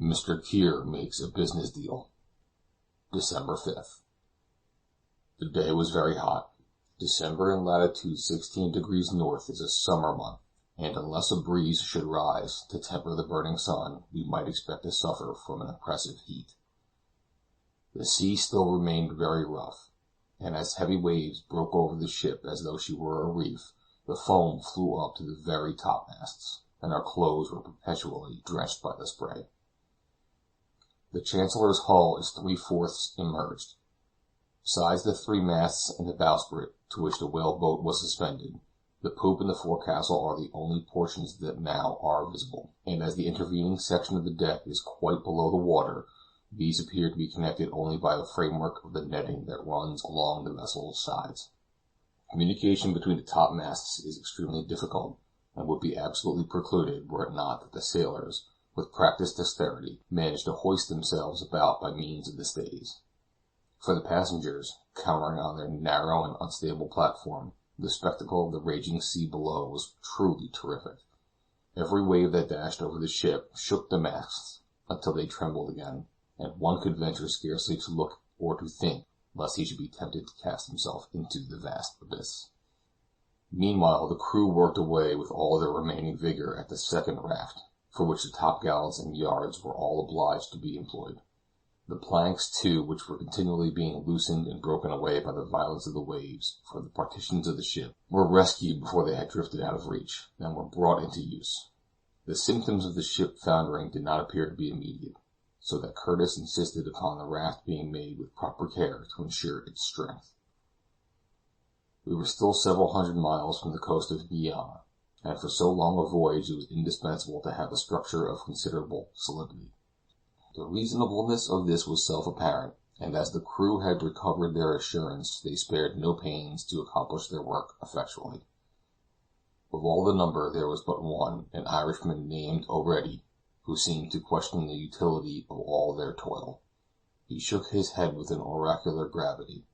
Mr. Keir makes a business deal. December 5th. The day was very hot. December in latitude 16 degrees north is a summer month, and unless a breeze should rise to temper the burning sun, we might expect to suffer from an oppressive heat. The sea still remained very rough, and as heavy waves broke over the ship as though she were a reef, the foam flew up to the very topmasts, and our clothes were perpetually drenched by the spray. The Chancellor's hull is 3/4 immersed. Besides the 3 masts and the bowsprit to which the whaleboat was suspended, the poop and the forecastle are the only portions that now are visible, and as the intervening section of the deck is quite below the water, these appear to be connected only by the framework of the netting that runs along the vessel's sides. Communication between the topmasts is extremely difficult, and would be absolutely precluded were it not that the sailors, with practised dexterity, manage to hoist themselves about by means of the stays. For the passengers, cowering on their narrow and unstable platform, the spectacle of the raging sea below was truly terrific. Every wave that dashed over the ship shook the masts until they trembled again, and one could venture scarcely to look or to think, lest he should be tempted to cast himself into the vast abyss. Meanwhile the crew worked away with all their remaining vigor at the second raft, for which the topgallants and yards were all obliged to be employed. The planks, too, which were continually being loosened and broken away by the violence of the waves from the partitions of the ship, were rescued before they had drifted out of reach, and were brought into use. The symptoms of the ship foundering did not appear to be immediate, so that Curtis insisted upon the raft being made with proper care to ensure its strength. We were still several hundred miles from the coast of Guiana, and for so long a voyage it was indispensable to have a structure of considerable solidity. The reasonableness of this was self-apparent, and as the crew had recovered their assurance, they spared no pains to accomplish their work effectually. Of all the number there was but one, an Irishman named O'Ready, who seemed to question the utility of all their toil. He shook his head with an oracular gravity.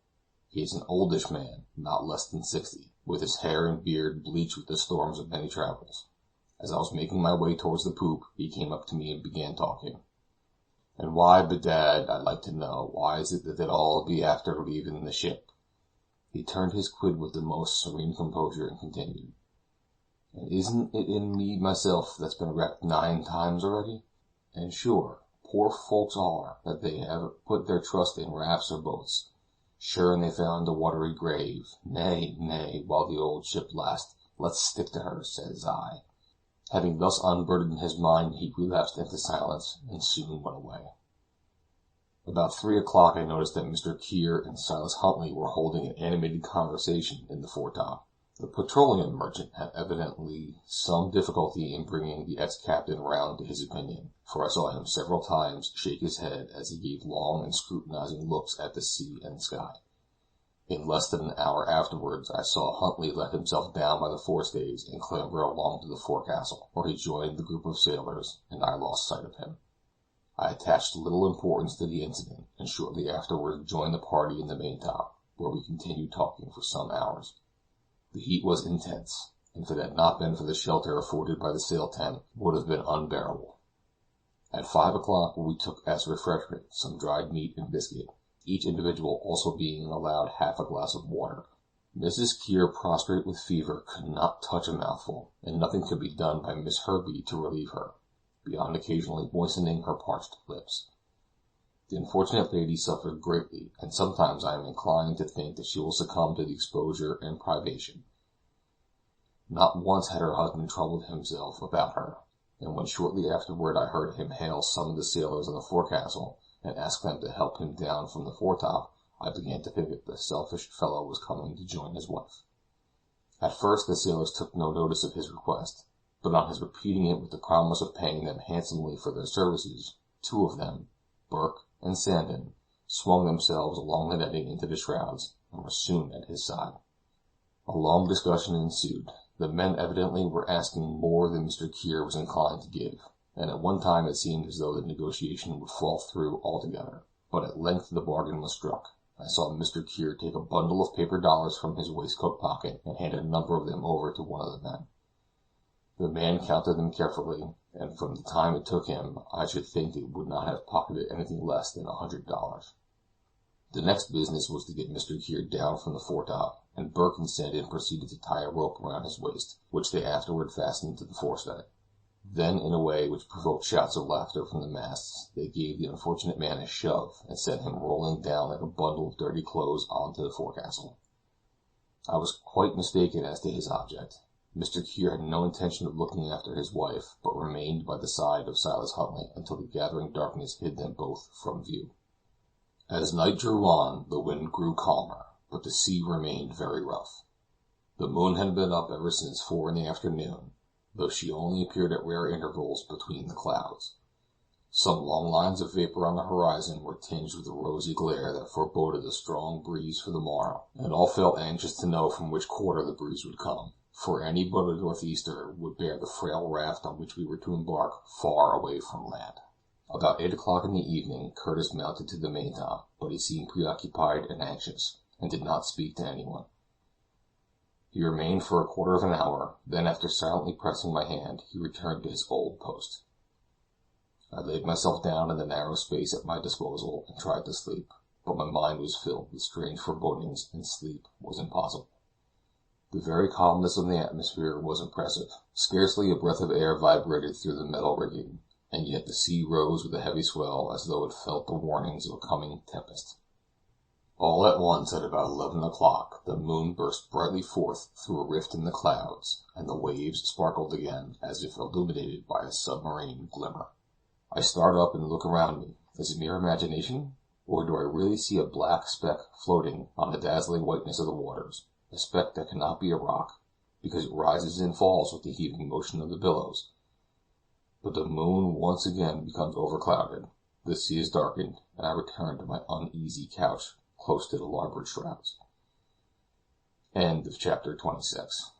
He is an oldish man, not less than 60, with his hair and beard bleached with the storms of many travels. As I was making my way towards the poop, he came up to me and began talking. "And why, bedad, I'd like to know, why is it that they'd all be after leaving the ship?" He turned his quid with the most serene composure and continued, "And isn't it in me myself that's been wrecked 9 times already? And sure, poor folks are, that they have put their trust in rafts or boats. Sure, and they found a watery grave. Nay, nay, while the old ship lasts, let's stick to her, says I." Having thus unburdened his mind, he relapsed into silence, and soon went away. About 3 o'clock I noticed that Mr. Keir and Silas Huntly were holding an animated conversation in the foretop. The petroleum merchant had evidently some difficulty in bringing the ex-captain round to his opinion, for I saw him several times shake his head as he gave long and scrutinizing looks at the sea and sky. In less than an hour afterwards I saw Huntly let himself down by the forestays and clamber along to the forecastle, where he joined the group of sailors, and I lost sight of him. I attached little importance to the incident, and shortly afterwards joined the party in the maintop, where we continued talking for some hours. The heat was intense, and if it had not been for the shelter afforded by the sail tent, would have been unbearable. At 5 o'clock we took as refreshment some dried meat and biscuit, each individual also being allowed half a glass of water. Mrs. Keir, prostrate with fever, could not touch a mouthful, and nothing could be done by Miss Herbey to relieve her, beyond occasionally moistening her parched lips. The unfortunate lady suffered greatly, and sometimes I am inclined to think that she will succumb to the exposure and privation. Not once had her husband troubled himself about her, and when shortly afterward I heard him hail some of the sailors on the forecastle, and ask them to help him down from the foretop, I began to think that the selfish fellow was coming to join his wife. At first the sailors took no notice of his request, but on his repeating it with the promise of paying them handsomely for their services, 2 of them, Burke and Sandon, swung themselves along the netting into the shrouds, and were soon at his side. A long discussion ensued. The men evidently were asking more than Mr. Keir was inclined to give, and at one time it seemed as though the negotiation would fall through altogether, but at length the bargain was struck. I saw Mr. Keir take a bundle of paper dollars from his waistcoat pocket, and hand a number of them over to one of the men. The man counted them carefully, and from the time it took him, I should think it would not have pocketed anything less than $100. The next business was to get Mr. Kear down from the foretop, and Burke and Sandon proceeded to tie a rope around his waist, which they afterward fastened to the forestay. Then, in a way which provoked shouts of laughter from the masts, they gave the unfortunate man a shove, and sent him rolling down like a bundle of dirty clothes onto the forecastle. I was quite mistaken as to his object. Mr. Kear had no intention of looking after his wife, but remained by the side of Silas Huntly until the gathering darkness hid them both from view. As night drew on, the wind grew calmer, but the sea remained very rough. The moon had been up ever since 4 in the afternoon, though she only appeared at rare intervals between the clouds. Some long lines of vapor on the horizon were tinged with a rosy glare that foreboded a strong breeze for the morrow, and all felt anxious to know from which quarter the breeze would come, for any but a northeaster would bear the frail raft on which we were to embark far away from land. About 8 o'clock in the evening Curtis mounted to the maintop, but he seemed preoccupied and anxious, and did not speak to anyone. He remained for a quarter of an hour, then after silently pressing my hand, he returned to his old post. I laid myself down in the narrow space at my disposal and tried to sleep, but my mind was filled with strange forebodings, and sleep was impossible. The very calmness of the atmosphere was impressive. Scarcely a breath of air vibrated through the metal rigging, and yet the sea rose with a heavy swell as though it felt the warnings of a coming tempest. All at once, at about 11 o'clock, the moon burst brightly forth through a rift in the clouds, and the waves sparkled again as if illuminated by a submarine glimmer. I start up and look around me. Is it mere imagination, or do I really see a black speck floating on the dazzling whiteness of the waters, a speck that cannot be a rock, because it rises and falls with the heaving motion of the billows? But the moon once again becomes overclouded, the sea is darkened, and I return to my uneasy couch close to the larboard shrouds. End of chapter 26.